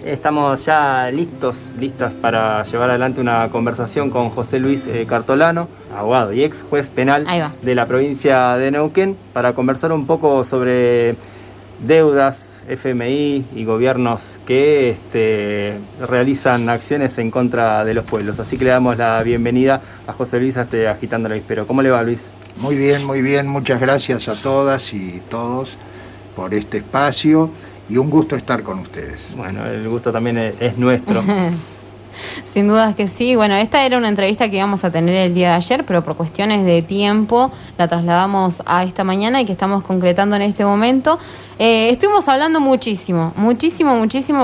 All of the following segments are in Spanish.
Estamos ya listas para llevar adelante una conversación con José Luis Cartolano, abogado y ex juez penal de la provincia de Neuquén, para conversar un poco sobre deudas, FMI y gobiernos que realizan acciones en contra de los pueblos. Así que le damos la bienvenida a José Luis a Agitando el Avispero. ¿Cómo le va, Luis? Muy bien. Muchas gracias a todas y todos por este espacio y un gusto estar con ustedes. Bueno, el gusto también es nuestro. Sin dudas que sí. Bueno, esta era una entrevista que íbamos a tener el día de ayer, pero por cuestiones de tiempo la trasladamos a esta mañana y que estamos concretando en este momento. Estuvimos hablando muchísimo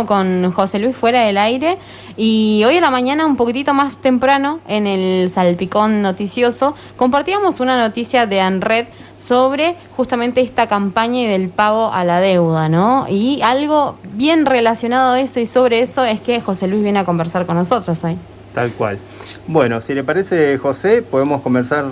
con José Luis fuera del aire, y hoy a la mañana, un poquitito más temprano, en el Salpicón Noticioso, compartíamos una noticia de ANRED sobre justamente esta campaña y del pago a la deuda, ¿no? Y algo bien relacionado a eso y sobre eso es que José Luis viene a conversar con nosotros hoy. Tal cual. Bueno, si le parece, José, podemos comenzar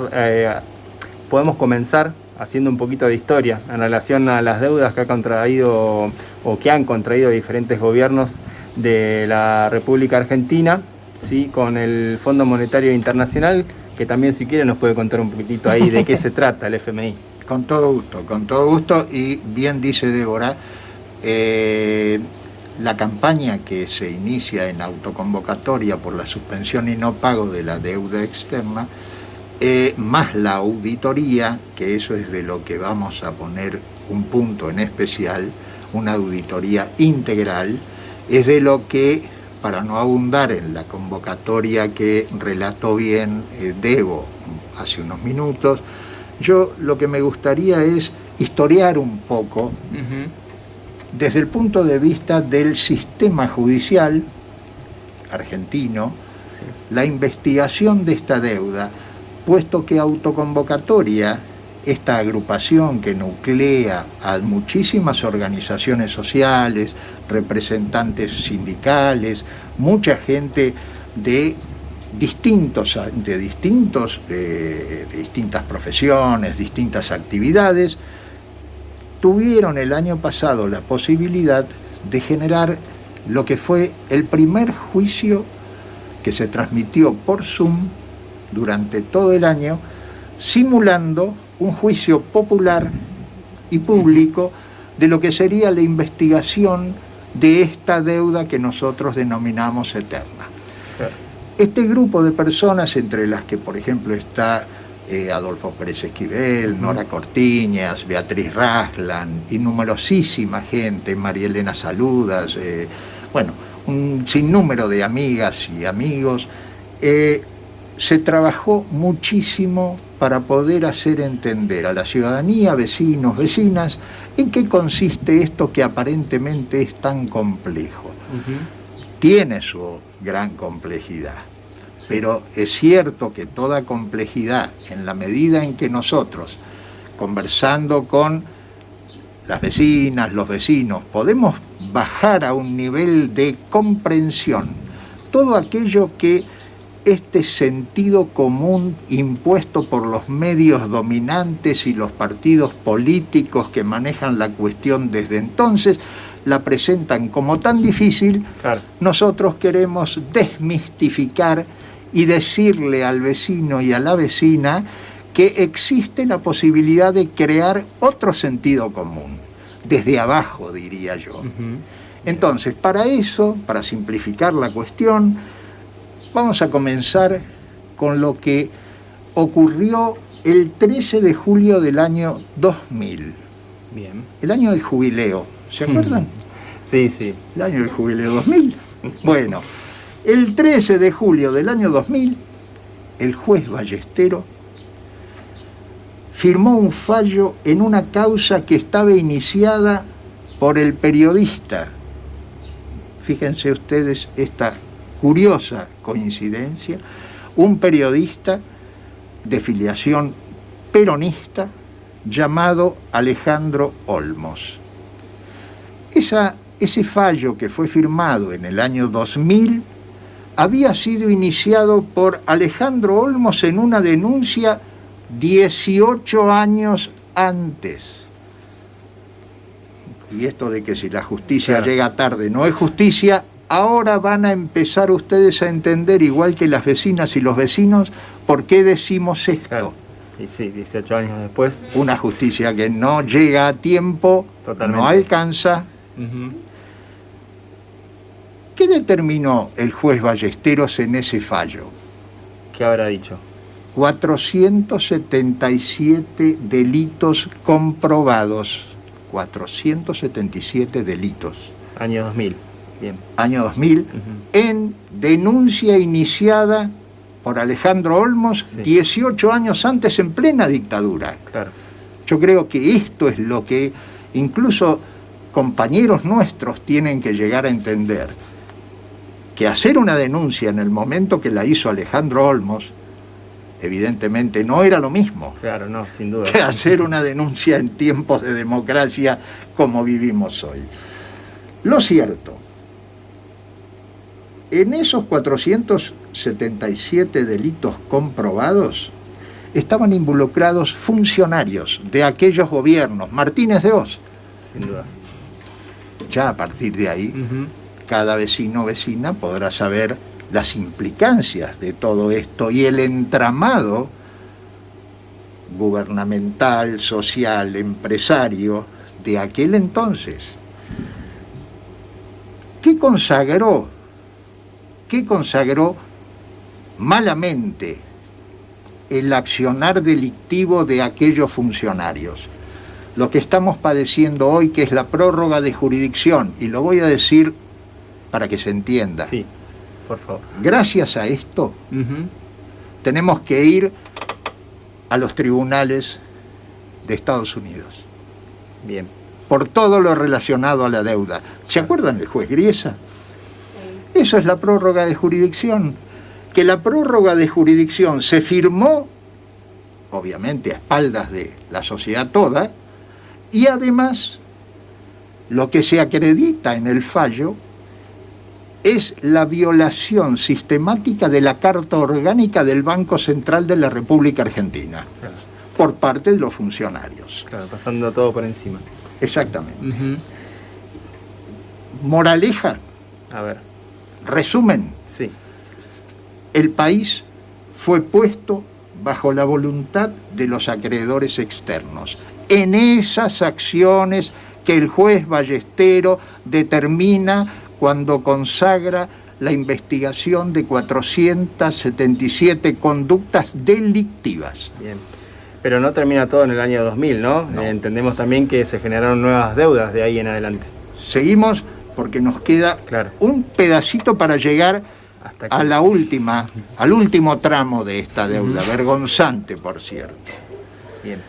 haciendo un poquito de historia en relación a las deudas que han contraído diferentes gobiernos de la República Argentina, ¿sí? Con el Fondo Monetario Internacional, que también, si quiere, nos puede contar un poquitito ahí de qué se trata el FMI. Con todo gusto, y bien dice Débora, la campaña que se inicia en autoconvocatoria por la suspensión y no pago de la deuda externa, más la auditoría, que eso es de lo que vamos a poner un punto en especial, una auditoría integral, es de lo que, para no abundar en la convocatoria que relató bien Debo hace unos minutos, yo lo que me gustaría es historiar un poco desde el punto de vista del sistema judicial argentino, la investigación de esta deuda, puesto que autoconvocatoria, esta agrupación que nuclea a muchísimas organizaciones sociales, representantes sindicales, mucha gente de distintas profesiones, distintas actividades, tuvieron el año pasado la posibilidad de generar lo que fue el primer juicio que se transmitió por Zoom durante todo el año, simulando un juicio popular y público de lo que sería la investigación de esta deuda que nosotros denominamos eterna. Este grupo de personas, entre las que, por ejemplo, está Adolfo Pérez Esquivel, Nora Cortiñas, Beatriz Raslan y numerosísima gente, María Elena Saludas, un sinnúmero de amigas y amigos, se trabajó muchísimo para poder hacer entender a la ciudadanía, vecinos, vecinas, en qué consiste esto que aparentemente es tan complejo. Tiene su gran complejidad, pero es cierto que toda complejidad, en la medida en que nosotros, conversando con las vecinas, los vecinos, podemos bajar a un nivel de comprensión todo aquello que este sentido común impuesto por los medios dominantes y los partidos políticos que manejan la cuestión desde entonces, la presentan como tan difícil. Claro. Nosotros queremos desmistificar y decirle al vecino y a la vecina que existe la posibilidad de crear otro sentido común, desde abajo, diría yo. Entonces, para eso, para simplificar la cuestión, vamos a comenzar con lo que ocurrió el 13 de julio del año 2000. Bien. El año del jubileo, ¿se acuerdan? Sí. El año del jubileo 2000. Bueno, el 13 de julio del año 2000, el juez Ballestero firmó un fallo en una causa que estaba iniciada por el periodista. Fíjense ustedes esta curiosa coincidencia, un periodista de filiación peronista llamado Alejandro Olmos. Ese fallo, que fue firmado en el año 2000, había sido iniciado por Alejandro Olmos en una denuncia 18 años antes. Y esto de que si la justicia llega tarde no es justicia, ahora van a empezar ustedes a entender, igual que las vecinas y los vecinos, por qué decimos esto. Claro. Y sí, 18 años después. Una justicia que no llega a tiempo, totalmente, no alcanza. ¿Qué determinó el juez Ballesteros en ese fallo? ¿Qué habrá dicho? 477 delitos comprobados. 477 delitos. Año 2000. Bien. Año 2000, en denuncia iniciada por Alejandro Olmos, sí, 18 años antes, en plena dictadura. Claro. Yo creo que esto es lo que incluso compañeros nuestros tienen que llegar a entender, que hacer una denuncia en el momento que la hizo Alejandro Olmos, evidentemente no era lo mismo. Claro, no, sin duda. Que hacer una denuncia en tiempos de democracia como vivimos hoy. Lo cierto, en esos 477 delitos comprobados estaban involucrados funcionarios de aquellos gobiernos, Martínez de Hoz. Sin duda. Ya a partir de ahí, cada vecino o vecina podrá saber las implicancias de todo esto y el entramado gubernamental, social, empresario de aquel entonces. ¿Qué consagró malamente el accionar delictivo de aquellos funcionarios? Lo que estamos padeciendo hoy, que es la prórroga de jurisdicción, y lo voy a decir para que se entienda. Sí, por favor. Gracias a esto, tenemos que ir a los tribunales de Estados Unidos. Bien. Por todo lo relacionado a la deuda. ¿Se acuerdan del juez Griesa? Eso es la prórroga de jurisdicción. Que la prórroga de jurisdicción se firmó, obviamente a espaldas de la sociedad toda, y además lo que se acredita en el fallo es la violación sistemática de la Carta Orgánica del Banco Central de la República Argentina, claro, por parte de los funcionarios. Claro, pasando todo por encima. Exactamente. Moraleja. A ver. Resumen. Sí. El país fue puesto bajo la voluntad de los acreedores externos en esas acciones que el juez Ballesteros determina cuando consagra la investigación de 477 conductas delictivas. Bien. Pero no termina todo en el año 2000, ¿no? Entendemos también que se generaron nuevas deudas de ahí en adelante. Seguimos porque nos queda un pedacito para llegar a la última, al último tramo de esta deuda, vergonzante, por cierto. Bien.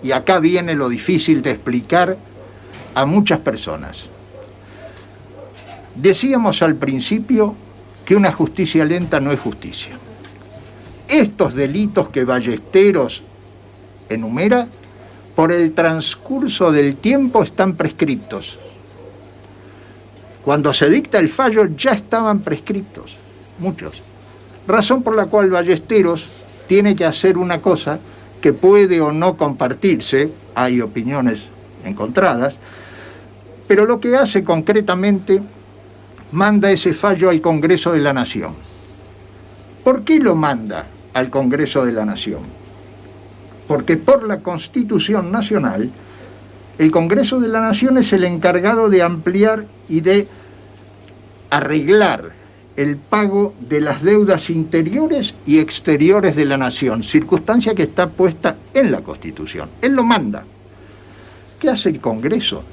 Y acá viene lo difícil de explicar a muchas personas. Decíamos al principio que una justicia lenta no es justicia. Estos delitos que Ballesteros enumera, por el transcurso del tiempo están prescriptos. Cuando se dicta el fallo ya estaban prescriptos, muchos. Razón por la cual Ballesteros tiene que hacer una cosa que puede o no compartirse, hay opiniones encontradas, pero lo que hace concretamente, manda ese fallo al Congreso de la Nación. ¿Por qué lo manda al Congreso de la Nación? Porque por la Constitución Nacional, el Congreso de la Nación es el encargado de ampliar y de arreglar el pago de las deudas interiores y exteriores de la nación, circunstancia que está puesta en la Constitución. Él lo manda. ¿Qué hace el Congreso?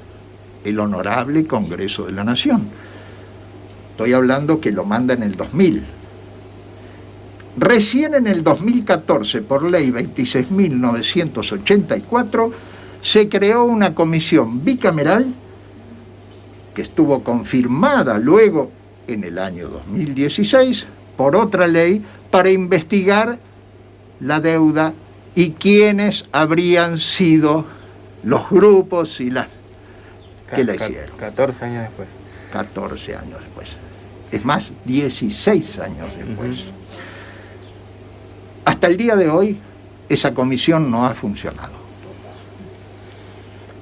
El honorable Congreso de la Nación. Estoy hablando que lo manda en el 2000. Recién en el 2014, por ley 26.984, se creó una comisión bicameral que estuvo confirmada luego en el año 2016 por otra ley para investigar la deuda y quiénes habrían sido los grupos y las que la hicieron. 14 años después. 14 años después. Es más, 16 años después. Hasta el día de hoy, esa comisión no ha funcionado.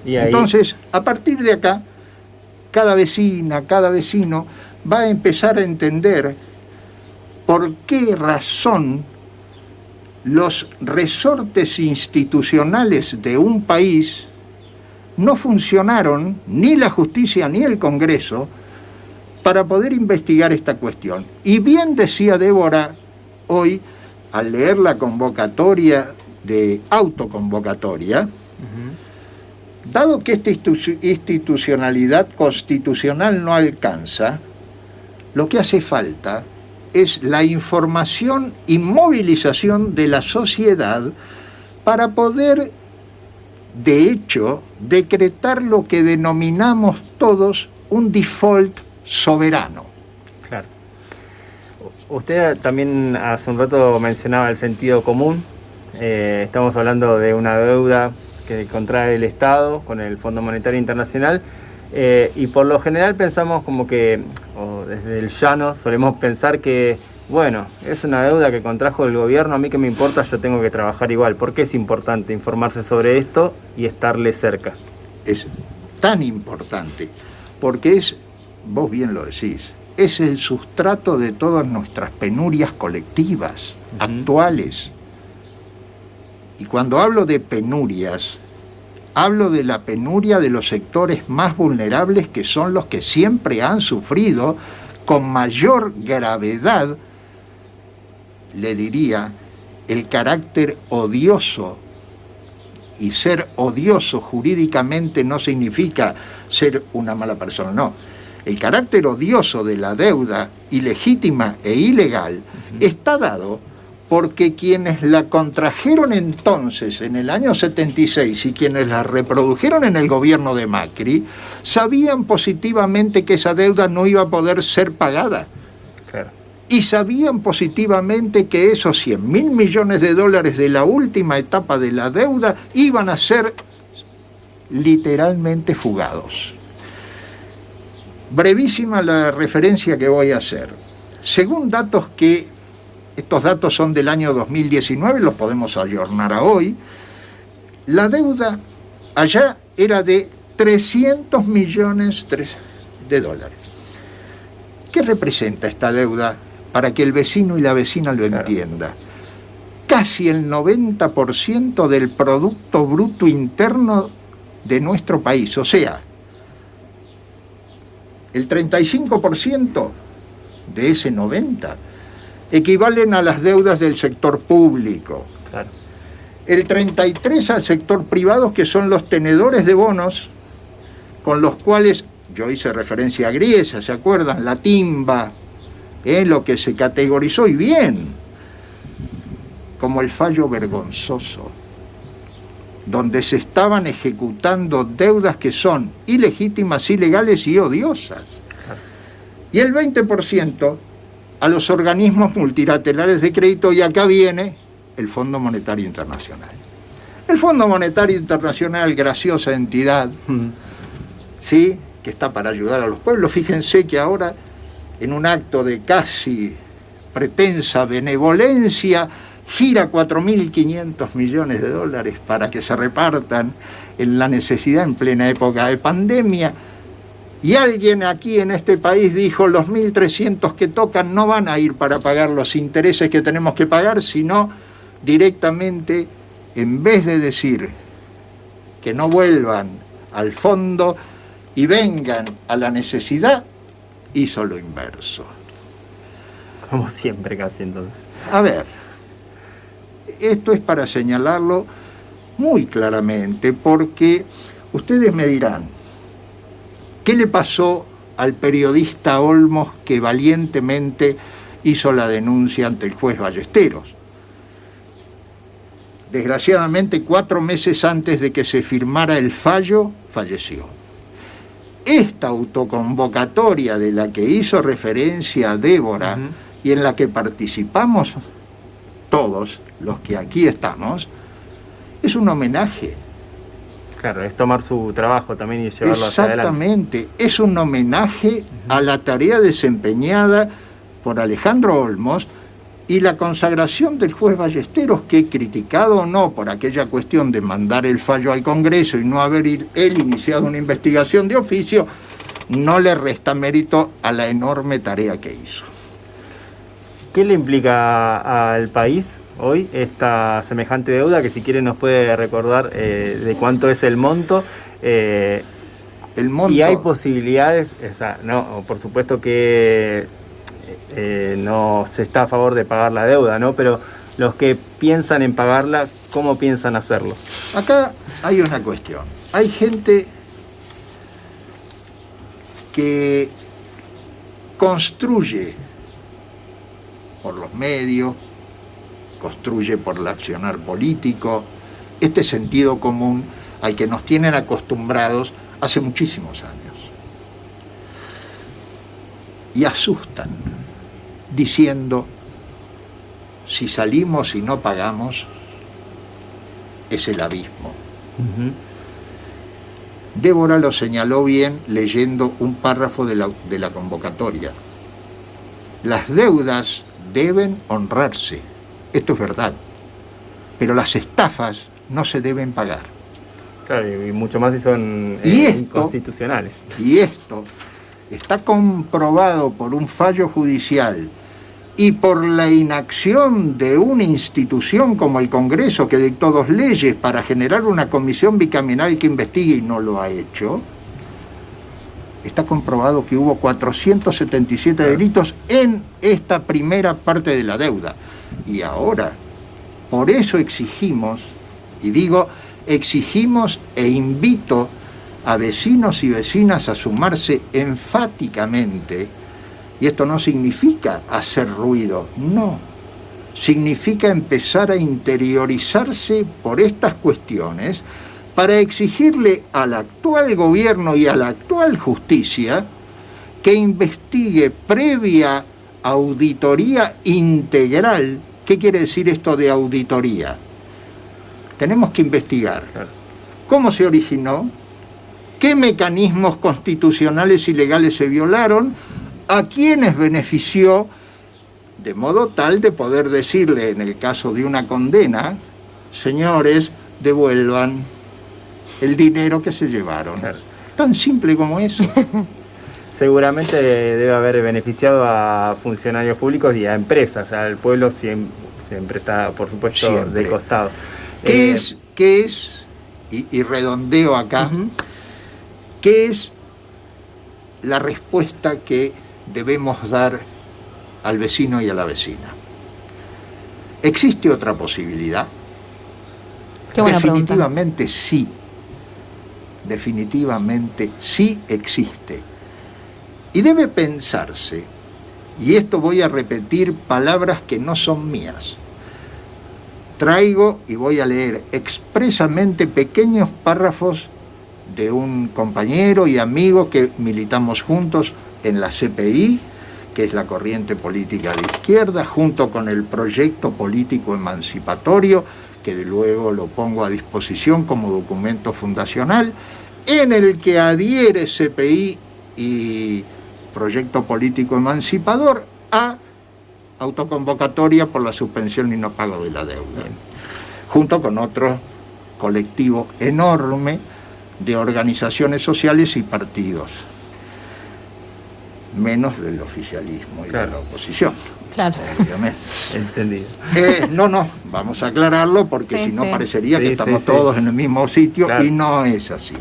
Entonces, a partir de acá, cada vecina, cada vecino va a empezar a entender por qué razón los resortes institucionales de un país no funcionaron, ni la justicia ni el Congreso, para poder investigar esta cuestión. Y bien decía Débora hoy, al leer la convocatoria de autoconvocatoria, dado que esta institucionalidad constitucional no alcanza, lo que hace falta es la información y movilización de la sociedad para poder, de hecho, decretar lo que denominamos todos un default soberano. Claro. Usted también hace un rato mencionaba el sentido común. Estamos hablando de una deuda que contrae el Estado con el Fondo Monetario Internacional, y por lo general pensamos como que, o desde el llano solemos pensar que, bueno, es una deuda que contrajo el gobierno, a mí que me importa, yo tengo que trabajar igual. ¿Por qué es importante informarse sobre esto y estarle cerca? Es tan importante, porque es, vos bien lo decís, es el sustrato de todas nuestras penurias colectivas, actuales. Y cuando hablo de penurias, hablo de la penuria de los sectores más vulnerables, que son los que siempre han sufrido con mayor gravedad, le diría, el carácter odioso. Y ser odioso jurídicamente no significa ser una mala persona, no. El carácter odioso de la deuda ilegítima e ilegal está dado porque quienes la contrajeron entonces, en el año 76, y quienes la reprodujeron en el gobierno de Macri, sabían positivamente que esa deuda no iba a poder ser pagada. Claro. Y sabían positivamente que esos $100.000 millones de la última etapa de la deuda iban a ser literalmente fugados. Brevísima la referencia que voy a hacer. Según datos estos datos son del año 2019, los podemos ayornar a hoy, la deuda allá era de $300 millones de dólares. ¿Qué representa esta deuda para que el vecino y la vecina lo entienda? Casi el 90% del Producto Bruto Interno de nuestro país, o sea, el 35% de ese 90% equivalen a las deudas del sector público. Claro. El 33% al sector privado, que son los tenedores de bonos, con los cuales yo hice referencia a Griesa, ¿se acuerdan? La timba, lo que se categorizó, y bien, como el fallo vergonzoso, donde se estaban ejecutando deudas que son ilegítimas, ilegales y odiosas. Y el 20% a los organismos multilaterales de crédito, y acá viene el Fondo Monetario Internacional. El Fondo Monetario Internacional, graciosa entidad, ¿sí?, que está para ayudar a los pueblos. Fíjense que ahora, en un acto de casi pretensa benevolencia, gira $4.500 millones para que se repartan en la necesidad en plena época de pandemia. Y alguien aquí en este país dijo, los 1.300 que tocan no van a ir para pagar los intereses que tenemos que pagar, sino directamente, en vez de decir que no vuelvan al fondo y vengan a la necesidad, hizo lo inverso. Como siempre casi entonces. A ver, esto es para señalarlo muy claramente, porque ustedes me dirán, ¿qué le pasó al periodista Olmos que valientemente hizo la denuncia ante el juez Ballesteros? Desgraciadamente, 4 meses antes de que se firmara el fallo, falleció. Esta autoconvocatoria de la que hizo referencia Débora, y en la que participamos todos los que aquí estamos, es un homenaje. Claro, es tomar su trabajo también y llevarlo hacia adelante. Exactamente, es un homenaje a la tarea desempeñada por Alejandro Olmos y la consagración del juez Ballesteros, que, criticado o no por aquella cuestión de mandar el fallo al Congreso y no haber él iniciado una investigación de oficio, no le resta mérito a la enorme tarea que hizo. ¿Qué le implica al país hoy esta semejante deuda? Que si quiere nos puede recordar de cuánto es el monto. El monto. Y hay posibilidades, o sea, no, por supuesto que no se está a favor de pagar la deuda, ¿no? Pero los que piensan en pagarla, ¿cómo piensan hacerlo? Acá hay una cuestión. Hay gente que construye por los medios, construye por el accionar político, este sentido común al que nos tienen acostumbrados hace muchísimos años. Y asustan, diciendo, si salimos y no pagamos, es el abismo. Uh-huh. Débora lo señaló bien leyendo un párrafo de la convocatoria. Las deudas deben honrarse, esto es verdad, pero las estafas no se deben pagar. Claro, y mucho más si son inconstitucionales. Y esto está comprobado por un fallo judicial y por la inacción de una institución como el Congreso, que dictó 2 leyes para generar una comisión bicameral que investigue y no lo ha hecho. Está comprobado que hubo 477 delitos en esta primera parte de la deuda. Y ahora, por eso exigimos, y digo exigimos e invito a vecinos y vecinas a sumarse enfáticamente, y esto no significa hacer ruido, no, significa empezar a interiorizarse por estas cuestiones para exigirle al actual gobierno y a la actual justicia que investigue previa auditoría integral. ¿Qué quiere decir esto de auditoría? Tenemos que investigar cómo se originó, qué mecanismos constitucionales y legales se violaron, a quiénes benefició, de modo tal de poder decirle, en el caso de una condena, señores, devuelvan el dinero que se llevaron. Claro. Tan simple como eso. Seguramente debe haber beneficiado a funcionarios públicos y a empresas. Al pueblo siempre está, por supuesto, siempre de costado. ¿Qué es, y redondeo acá, uh-huh, qué es la respuesta que debemos dar al vecino y a la vecina? ¿Existe otra posibilidad? Qué buena definitivamente pregunta. Sí. Definitivamente sí existe. Y debe pensarse, y esto voy a repetir palabras que no son mías. Traigo y voy a leer expresamente pequeños párrafos de un compañero y amigo que militamos juntos en la CPI, que es la corriente política de izquierda, junto con el proyecto político emancipatorio, que luego lo pongo a disposición como documento fundacional, en el que adhiere CPI y proyecto político emancipador a autoconvocatoria por la suspensión y no pago de la deuda, junto con otro colectivo enorme de organizaciones sociales y partidos, menos del oficialismo y claro, de la oposición. Claro. Obviamente. Entendido. No, vamos a aclararlo porque si no parecería que estamos todos en el mismo sitio, claro, y no es así.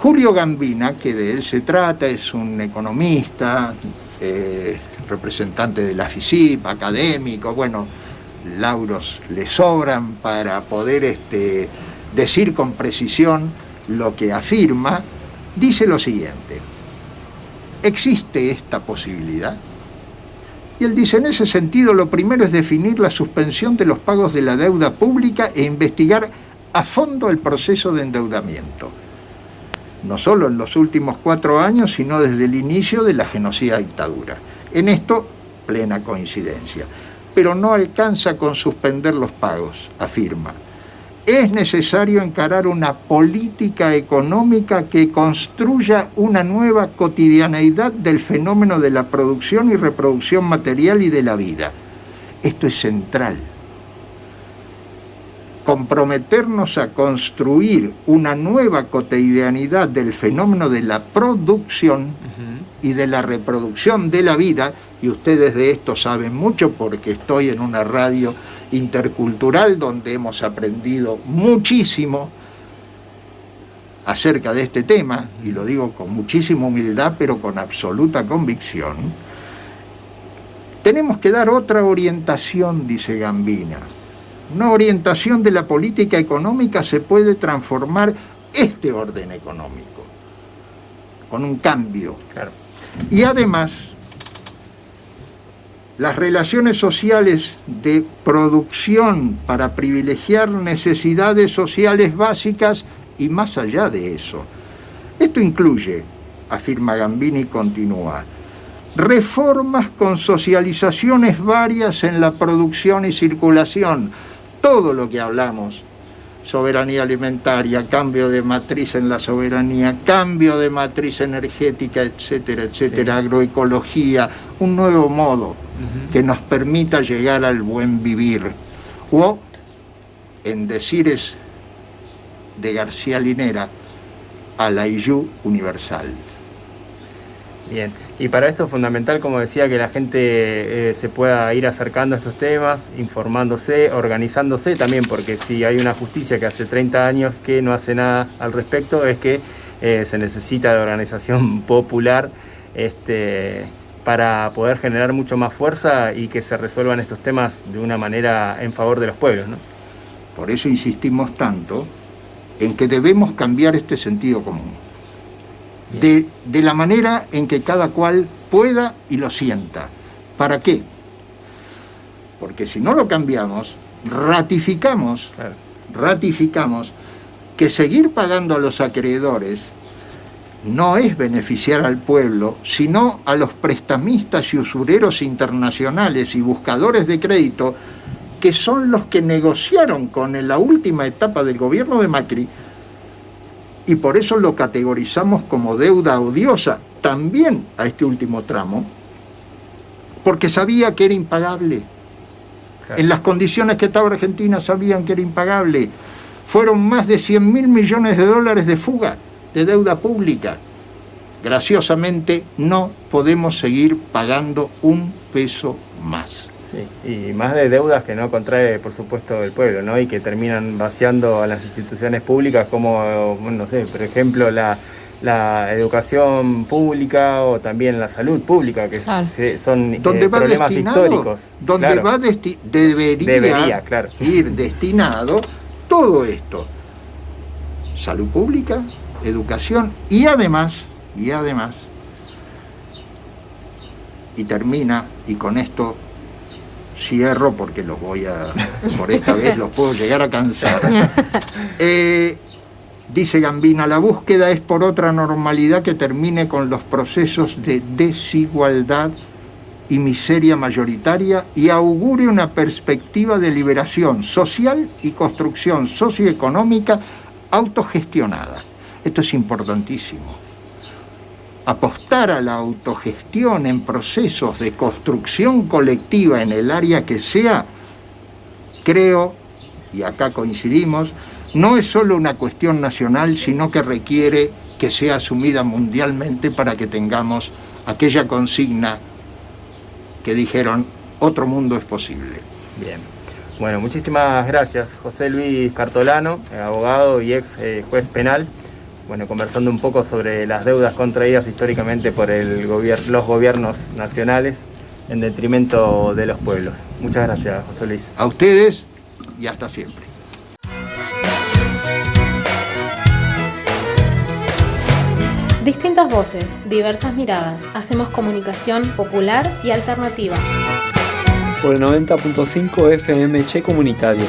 Julio Gambina, que de él se trata, es un economista, representante de la FICIP, académico, bueno, lauros le sobran para poder decir con precisión lo que afirma. Dice lo siguiente: ¿existe esta posibilidad? Y él dice, en ese sentido, lo primero es definir la suspensión de los pagos de la deuda pública e investigar a fondo el proceso de endeudamiento. No solo en los últimos 4 años, sino desde el inicio de la genocida dictadura. En esto, plena coincidencia. Pero no alcanza con suspender los pagos, afirma. Es necesario encarar una política económica que construya una nueva cotidianeidad del fenómeno de la producción y reproducción material y de la vida. Esto es central. Comprometernos a construir una nueva cotidianidad del fenómeno de la producción y de la reproducción de la vida, y ustedes de esto saben mucho porque estoy en una radio intercultural donde hemos aprendido muchísimo acerca de este tema, y lo digo con muchísima humildad pero con absoluta convicción. Tenemos que dar otra orientación, dice Gambina. Una orientación de la política económica se puede transformar este orden económico con un cambio. Claro. Y además, las relaciones sociales de producción para privilegiar necesidades sociales básicas y más allá de eso. Esto incluye, afirma Gambini y continúa, reformas con socializaciones varias en la producción y circulación. Todo lo que hablamos, soberanía alimentaria, cambio de matriz en la soberanía, cambio de matriz energética, etcétera, etcétera, sí. Agroecología, un nuevo modo que nos permita llegar al buen vivir. O, en decires de García Linera, a la Iyú universal. Bien, y para esto es fundamental, como decía, que la gente se pueda ir acercando a estos temas, informándose, organizándose también, porque si hay una justicia que hace 30 años que no hace nada al respecto, es que se necesita de organización popular para poder generar mucho más fuerza y que se resuelvan estos temas de una manera en favor de los pueblos, ¿no? Por eso insistimos tanto en que debemos cambiar este sentido común. De la manera en que cada cual pueda y lo sienta. ¿Para qué? Porque si no lo cambiamos, ratificamos que seguir pagando a los acreedores no es beneficiar al pueblo, sino a los prestamistas y usureros internacionales y buscadores de crédito, que son los que negociaron con la última etapa del gobierno de Macri, y por eso lo categorizamos como deuda odiosa también a este último tramo, porque sabía que era impagable. Claro. En las condiciones que estaba Argentina sabían que era impagable. Fueron más de 100.000 millones de dólares de fuga de deuda pública. Graciosamente no podemos seguir pagando un peso más. Sí, y más de deudas que no contrae, por supuesto, el pueblo, ¿no? Y que terminan vaciando a las instituciones públicas como, no sé, por ejemplo, la educación pública o también la salud pública, que claro. Son problemas históricos. Donde claro. debería claro. ir destinado todo esto. Salud pública, educación y además, y termina, y con esto cierro porque por esta vez los puedo llegar a cansar. Dice Gambina, la búsqueda es por otra normalidad que termine con los procesos de desigualdad y miseria mayoritaria y augure una perspectiva de liberación social y construcción socioeconómica autogestionada. Esto es importantísimo. Apostar a la autogestión en procesos de construcción colectiva en el área que sea, creo, y acá coincidimos, no es solo una cuestión nacional, sino que requiere que sea asumida mundialmente para que tengamos aquella consigna que dijeron, otro mundo es posible. Bien. Bueno, muchísimas gracias, José Luis Cartolano, abogado y ex juez penal. Bueno, conversando un poco sobre las deudas contraídas históricamente por los gobiernos nacionales en detrimento de los pueblos. Muchas gracias, José Luis. A ustedes y hasta siempre. Distintas voces, diversas miradas. Hacemos comunicación popular y alternativa. Por el 90.5 FM Che Comunitario.